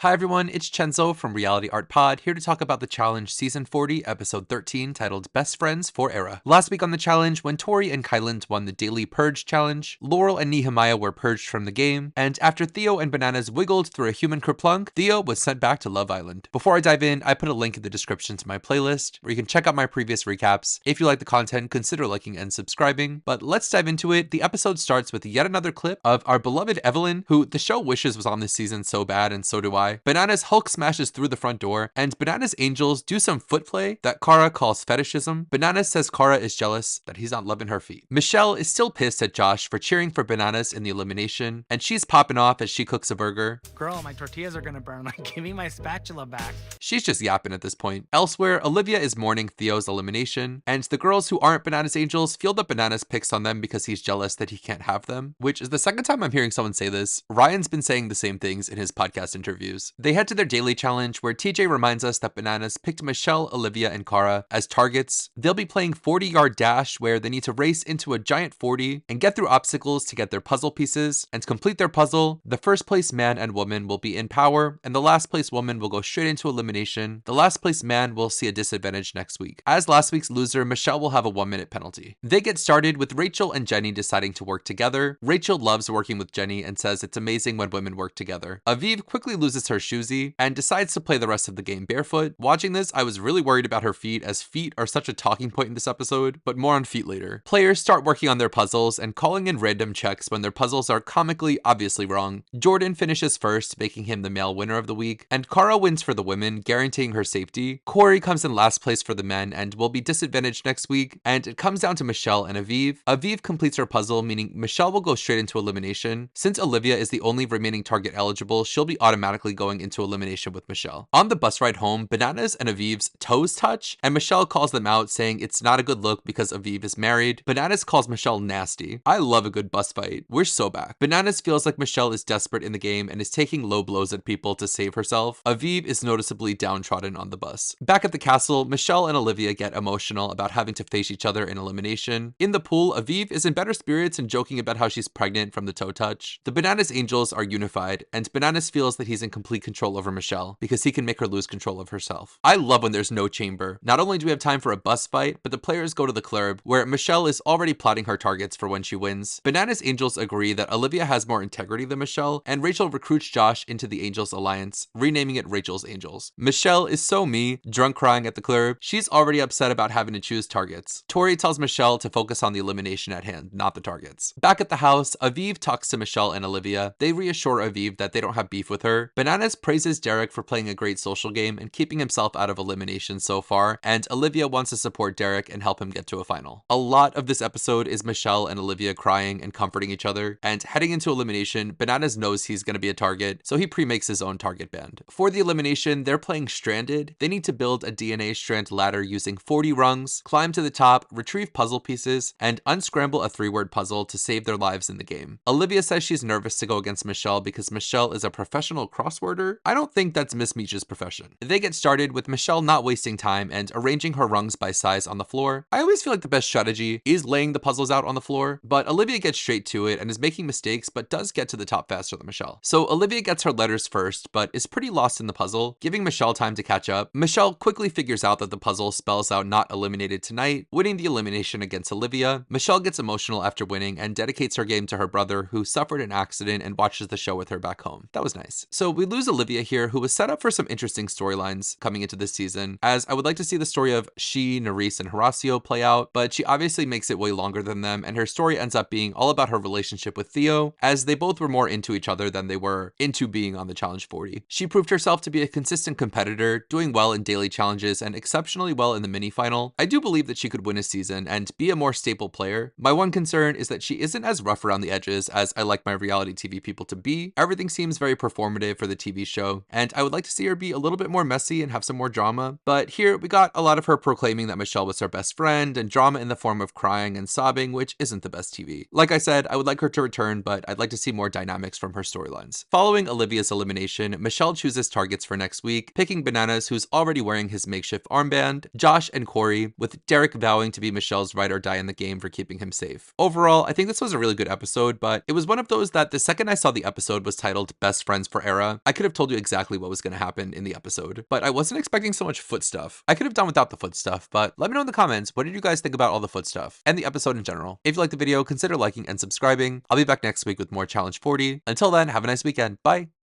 Hi everyone, it's Chenzo from Reality Art Pod, here to talk about the challenge Season 40, Episode 13, titled Best Friends for Era. Last week on the challenge, when Tori and Kyland won the Daily Purge Challenge, Laurel and Nehemiah were purged from the game, and after Theo and Bananas wiggled through a human kerplunk, Theo was sent back to Love Island. Before I dive in, I put a link in the description to my playlist, where you can check out my previous recaps. If you like the content, consider liking and subscribing. But let's dive into it. The episode starts with yet another clip of our beloved Evelyn, who the show wishes was on this season so bad, and so do I. Bananas Hulk smashes through the front door, and Bananas Angels do some foot play that Kara calls fetishism. Bananas says Kara is jealous that he's not loving her feet. Michelle is still pissed at Josh for cheering for Bananas in the elimination, and she's popping off as she cooks a burger. Girl, my tortillas are gonna burn. Like, give me my spatula back. She's just yapping at this point. Elsewhere, Olivia is mourning Theo's elimination, and the girls who aren't Bananas Angels feel that Bananas picks on them because he's jealous that he can't have them, which is the second time I'm hearing someone say this. Ryan's been saying the same things in his podcast interviews. They head to their daily challenge where TJ reminds us that Bananas picked Michelle, Olivia, and Kara as targets. They'll be playing 40-yard dash where they need to race into a giant 40 and get through obstacles to get their puzzle pieces. And to complete their puzzle, the first place man and woman will be in power, and the last place woman will go straight into elimination. The last place man will see a disadvantage next week. As last week's loser, Michelle will have a 1-minute penalty. They get started with Rachel and Jenny deciding to work together. Rachel loves working with Jenny and says it's amazing when women work together. Aviv quickly loses her shoesie and decides to play the rest of the game barefoot. Watching this, I was really worried about her feet, as feet are such a talking point in this episode, but more on feet later. Players start working on their puzzles and calling in random checks when their puzzles are comically obviously wrong. Jordan finishes first, making him the male winner of the week, and Kara wins for the women, guaranteeing her safety. Corey comes in last place for the men and will be disadvantaged next week, and it comes down to Michelle and Aviv. Aviv completes her puzzle, meaning Michelle will go straight into elimination. Since Olivia is the only remaining target eligible, she'll be automatically going into elimination with Michelle. On the bus ride home, Bananas and Aviv's toes touch, and Michelle calls them out, saying it's not a good look because Aviv is married. Bananas calls Michelle nasty. I love a good bus fight. We're so back. Bananas feels like Michelle is desperate in the game and is taking low blows at people to save herself. Aviv is noticeably downtrodden on the bus. Back at the castle, Michelle and Olivia get emotional about having to face each other in elimination. In the pool, Aviv is in better spirits and joking about how she's pregnant from the toe touch. The Bananas Angels are unified, and Bananas feels that he's in complete control over Michelle because he can make her lose control of herself. I love when there's no chamber. Not only do we have time for a bus fight, but the players go to the club where Michelle is already plotting her targets for when she wins. Bananas Angels agree that Olivia has more integrity than Michelle, and Rachel recruits Josh into the Angels Alliance, renaming it Rachel's Angels. Michelle is so me, drunk crying at the club. She's already upset about having to choose targets. Tori tells Michelle to focus on the elimination at hand, not the targets. Back at the house, Aviv talks to Michelle and Olivia. They reassure Aviv that they don't have beef with her. Bananas praises Derek for playing a great social game and keeping himself out of elimination so far, and Olivia wants to support Derek and help him get to a final. A lot of this episode is Michelle and Olivia crying and comforting each other, and heading into elimination, Bananas knows he's going to be a target, so he pre-makes his own target band. For the elimination, they're playing Stranded. They need to build a DNA strand ladder using 40 rungs, climb to the top, retrieve puzzle pieces, and unscramble a 3-word puzzle to save their lives in the game. Olivia says she's nervous to go against Michelle because Michelle is a professional crossworder. I don't think that's Miss Meech's profession. They get started with Michelle not wasting time and arranging her rungs by size on the floor. I always feel like the best strategy is laying the puzzles out on the floor, but Olivia gets straight to it and is making mistakes but does get to the top faster than Michelle. So Olivia gets her letters first, but is pretty lost in the puzzle, giving Michelle time to catch up. Michelle quickly figures out that the puzzle spells out not eliminated tonight, winning the elimination against Olivia. Michelle gets emotional after winning and dedicates her game to her brother, who suffered an accident, and watches the show with her back home. That was nice. So we lose Olivia here, who was set up for some interesting storylines coming into this season, as I would like to see the story of she, Nerys, and Horacio play out, but she obviously makes it way longer than them, and her story ends up being all about her relationship with Theo, as they both were more into each other than they were into being on the Challenge 40. She proved herself to be a consistent competitor, doing well in daily challenges and exceptionally well in the mini final. I do believe that she could win a season and be a more staple player. My one concern is that she isn't as rough around the edges as I like my reality TV people to be. Everything seems very performative for the TV show, and I would like to see her be a little bit more messy and have some more drama. But here we got a lot of her proclaiming that Michelle was her best friend, and drama in the form of crying and sobbing, which isn't the best TV. Like I said, I would like her to return, but I'd like to see more dynamics from her storylines. Following Olivia's elimination, Michelle chooses targets for next week, picking Bananas, who's already wearing his makeshift armband, Josh and Corey, with Derek vowing to be Michelle's ride or die in the game for keeping him safe. Overall, I think this was a really good episode, but it was one of those that the second I saw the episode was titled Best Friends for Era, I could have told you exactly what was going to happen in the episode, but I wasn't expecting so much foot stuff. I could have done without the foot stuff, but let me know in the comments, what did you guys think about all the foot stuff and the episode in general? If you liked the video, consider liking and subscribing. I'll be back next week with more Challenge 40. Until then, have a nice weekend. Bye.